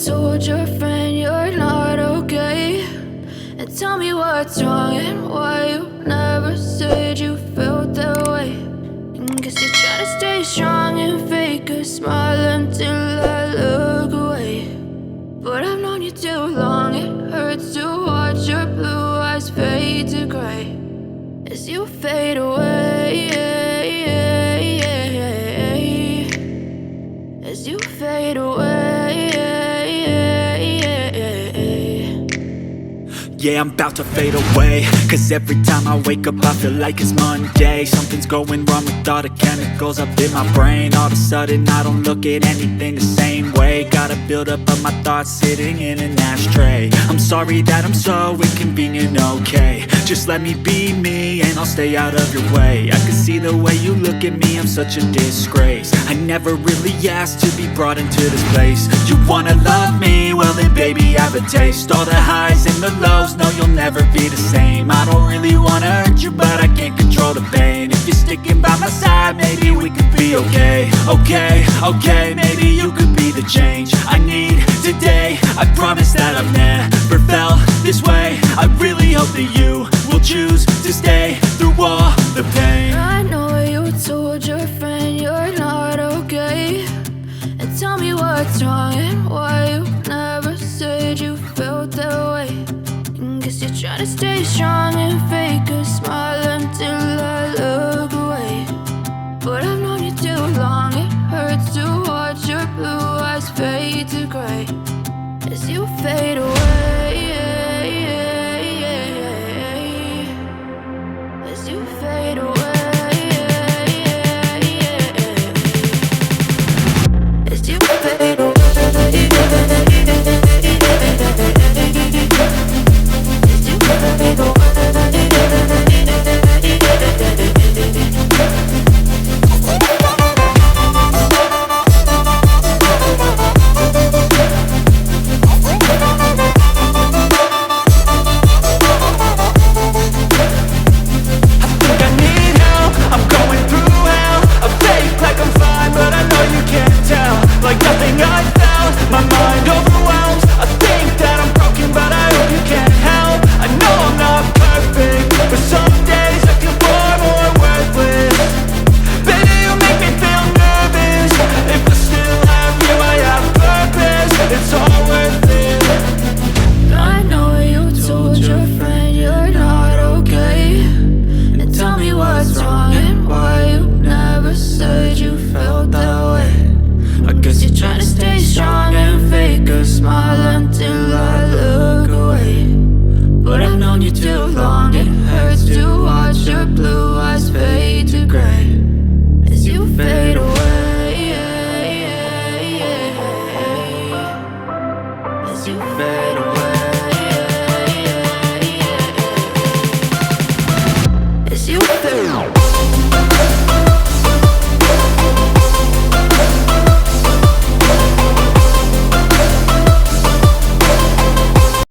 told your friend you're not okay, and tell me what's wrong and why you never said you felt that way. And guess you're trying to stay strong and fake a smile until I look away. But I've known you too long, it hurts to watch your blue eyes fade to gray as you fade away, as you fade away. Yeah, I'm about to fade away, cause every time I wake up I feel like it's Monday. Something's going wrong with all the chemicals up in my brain. All of a sudden I don't look at anything the same way. Got a build up of my thoughts sitting in an ashtray. I'm sorry that I'm so inconvenient, okay. Just let me be me and I'll stay out of your way. I can see the way you look at me, I'm such a disgrace. I never really asked to be brought into this place. You wanna love me? Well then baby have a taste. All the highs and the lows, no you'll never be the same. I don't really wanna hurt you but I can't control the pain. If you're sticking by my side, maybe we could be okay. Okay, maybe you could be the change I need today. I promise that I've never felt this way. I really hope that you will choose to stay through all the pain. I know you told your friend you're not okay, and tell me what's wrong and why you never said you felt that way. And guess you're trying to stay strong and fake a smile until I look away. But I've known you too long, it hurts to watch your blue eyes fade to gray as you fade away, as you fade away, as you fade away. As you fade away.